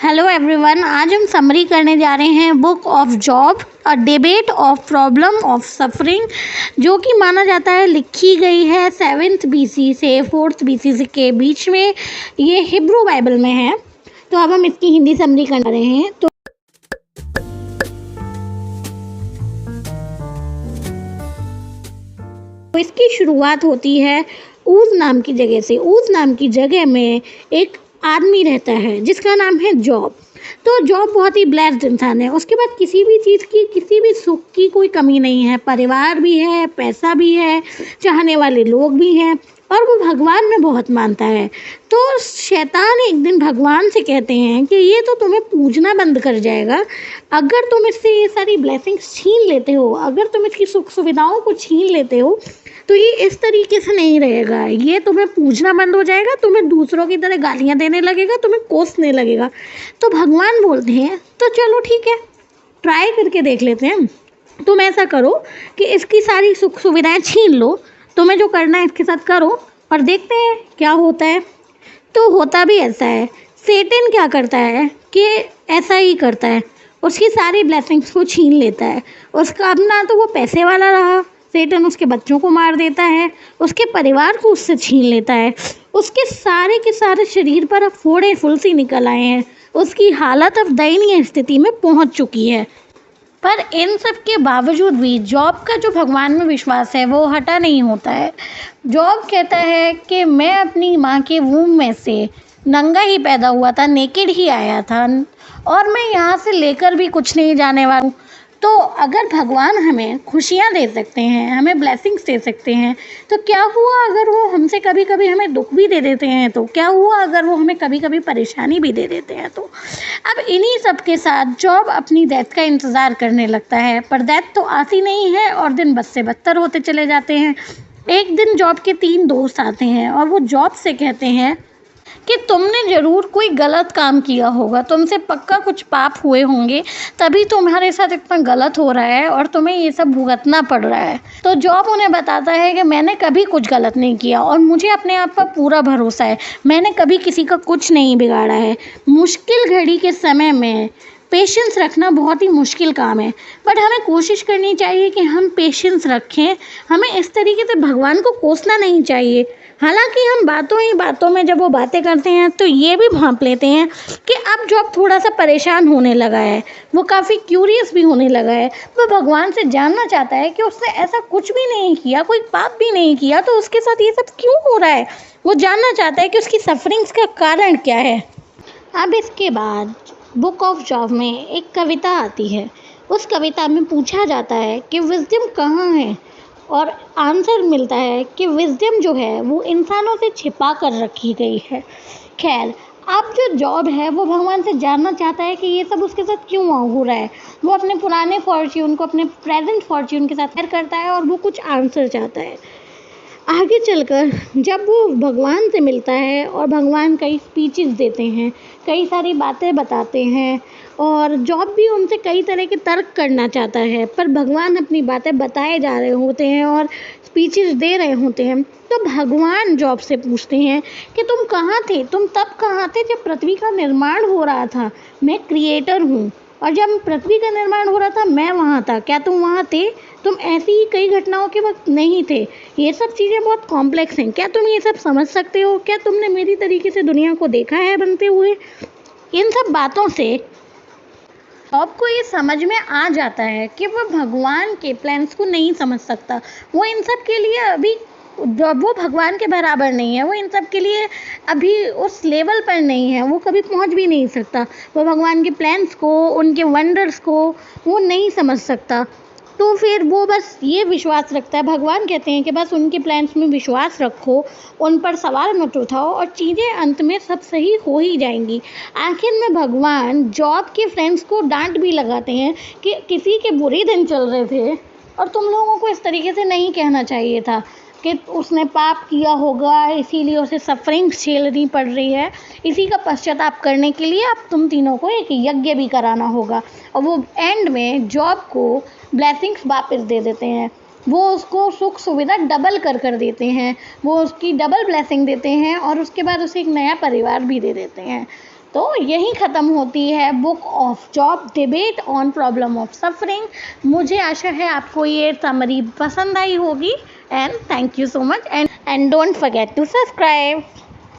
Hello everyone, आज हम summary करने जा रहे हैं book of job a debate of problem of suffering, जो कि माना जाता है लिखी गई है 7th BC से 4th BC के बीच में। ये हिब्रू बाइबल में है। तो अब हम इसकी हिंदी समरी कर रहे हैं। तो इसकी शुरुआत होती है ऊज नाम की जगह से। ऊज नाम की जगह में एक आदमी रहता है जिसका नाम है जॉब। तो जॉब बहुत ही ब्लेस्ड इंसान है। उसके बाद किसी भी चीज़ की, किसी भी सुख की कोई कमी नहीं है। परिवार भी है, पैसा भी है, चाहने वाले लोग भी हैं, और वो भगवान में बहुत मानता है। तो शैतान एक दिन भगवान से कहते हैं कि ये तो तुम्हें पूजना बंद कर जाएगा अगर तुम इससे ये सारी ब्लेसिंग्स छीन लेते हो, अगर तुम इसकी सुख सुविधाओं को छीन लेते हो तो ये इस तरीके से नहीं रहेगा। ये तुम्हें पूजना बंद हो जाएगा, तुम्हें दूसरों की तरह गालियाँ देने लगेगा, तुम्हें कोसने लगेगा। तो भगवान बोलते हैं तो चलो ठीक है, ट्राई करके देख लेते हैं। तुम ऐसा करो कि इसकी सारी सुख सुविधाएं छीन लो, तुम्हें जो करना है इसके साथ करो और देखते हैं क्या होता है। तो होता भी ऐसा है। सेटन क्या करता है कि ऐसा ही करता है, उसकी सारी ब्लेसिंग्स को छीन लेता है। उसका अपना तो वो पैसे वाला रहा, सेटन उसके बच्चों को मार देता है, उसके परिवार को उससे छीन लेता है, उसके सारे के सारे शरीर पर अब फोड़े फुंसी निकल आए हैं, उसकी हालत अब दयनीय स्थिति में पहुंच चुकी है। पर इन सब के बावजूद भी जॉब का जो भगवान में विश्वास है वो हटा नहीं होता है। जॉब कहता है कि मैं अपनी माँ के वूम में से नंगा ही पैदा हुआ था, नेकेड ही आया था, और मैं यहाँ से लेकर भी कुछ नहीं जाने वाला हूँ। तो अगर भगवान हमें खुशियाँ दे सकते हैं, हमें ब्लेसिंग्स दे सकते हैं, तो क्या हुआ अगर वो हमसे कभी कभी हमें दुख भी दे देते हैं? तो क्या हुआ अगर वो हमें कभी कभी परेशानी भी दे देते हैं? तो अब इन्हीं सब के साथ जॉब अपनी डेथ का इंतज़ार करने लगता है, पर डेथ तो आती नहीं है और दिन बद से बदतर होते चले जाते हैं। एक दिन जॉब के 3 दोस्त आते हैं और वो जॉब से कहते हैं कि तुमने ज़रूर कोई गलत काम किया होगा, तुमसे पक्का कुछ पाप हुए होंगे, तभी तुम्हारे साथ इतना गलत हो रहा है और तुम्हें ये सब भुगतना पड़ रहा है। तो जॉब उन्हें बताता है कि मैंने कभी कुछ गलत नहीं किया और मुझे अपने आप पर पूरा भरोसा है, मैंने कभी किसी का कुछ नहीं बिगाड़ा है। मुश्किल घड़ी के समय में पेशेंस रखना बहुत ही मुश्किल काम है, बट हमें कोशिश करनी चाहिए कि हम पेशेंस रखें। हमें इस तरीके से भगवान को कोसना नहीं चाहिए। हालांकि हम बातों ही बातों में जब वो बातें करते हैं तो ये भी भांप लेते हैं कि अब जॉब थोड़ा सा परेशान होने लगा है, वो काफ़ी क्यूरियस भी होने लगा है, वो भगवान से जानना चाहता है कि उसने ऐसा कुछ भी नहीं किया, कोई पाप भी नहीं किया, तो उसके साथ ये सब क्यों हो रहा है। वो जानना चाहता है कि उसकी सफरिंग्स का कारण क्या है। अब इसके बाद बुक ऑफ जॉब में एक कविता आती है। उस कविता में पूछा जाता है कि विजडम कहाँ है, और आंसर मिलता है कि विजडम जो है वो इंसानों से छिपा कर रखी गई है। खैर, अब जो जॉब है वो भगवान से जानना चाहता है कि ये सब उसके साथ क्यों हो रहा है। वो अपने पुराने फॉर्च्यून को अपने प्रेजेंट फॉर्च्यून के साथ शेयर करता है और वो कुछ आंसर चाहता है। आगे चलकर जब वो भगवान से मिलता है और भगवान कई स्पीचेस देते हैं, कई सारी बातें बताते हैं, और जॉब भी उनसे कई तरह के तर्क करना चाहता है, पर भगवान अपनी बातें बताए जा रहे होते हैं और स्पीचेस दे रहे होते हैं। तो भगवान जॉब से पूछते हैं कि तुम कहाँ थे, तुम तब कहाँ थे जब पृथ्वी का निर्माण हो रहा था। मैं क्रिएटर हूँ, और जब पृथ्वी का निर्माण हो रहा था मैं वहाँ था, क्या तुम वहाँ थे? तुम ऐसी ही कई घटनाओं के वक्त नहीं थे। ये सब चीज़ें बहुत कॉम्प्लेक्स हैं, क्या तुम ये सब समझ सकते हो? क्या तुमने मेरी तरीके से दुनिया को देखा है बनते हुए? इन सब बातों से आपको ये समझ में आ जाता है कि वो भगवान के प्लान्स को नहीं समझ सकता। वो इन सब के लिए अभी वो भगवान के बराबर नहीं है, वो इन सब के लिए अभी उस लेवल पर नहीं है, वो कभी पहुंच भी नहीं सकता। वो भगवान के प्लान्स को, उनके वंडर्स को वो नहीं समझ सकता। तो फिर वो बस ये विश्वास रखता है। भगवान कहते हैं कि बस उनके प्लान्स में विश्वास रखो, उन पर सवाल मत उठाओ और चीज़ें अंत में सब सही हो ही जाएंगी। आखिर में भगवान जॉब के फ्रेंड्स को डांट भी लगाते हैं कि किसी के बुरे दिन चल रहे थे और तुम लोगों को इस तरीके से नहीं कहना चाहिए था कि उसने पाप किया होगा इसीलिए उसे सफरिंग्स झेलनी पड़ रही है। इसी का पश्चाताप करने के लिए अब तुम तीनों को एक यज्ञ भी कराना होगा। और वो एंड में जॉब को ब्लेसिंग्स वापस दे देते हैं, वो उसको सुख सुविधा डबल कर देते हैं, वो उसकी डबल ब्लेसिंग देते हैं और उसके बाद उसे एक नया परिवार भी दे देते हैं। तो यहीं ख़त्म होती है book of Job, debate on problem of suffering. मुझे आशा है आपको ये समरी पसंद आई होगी, and thank you so much, and don't forget to subscribe.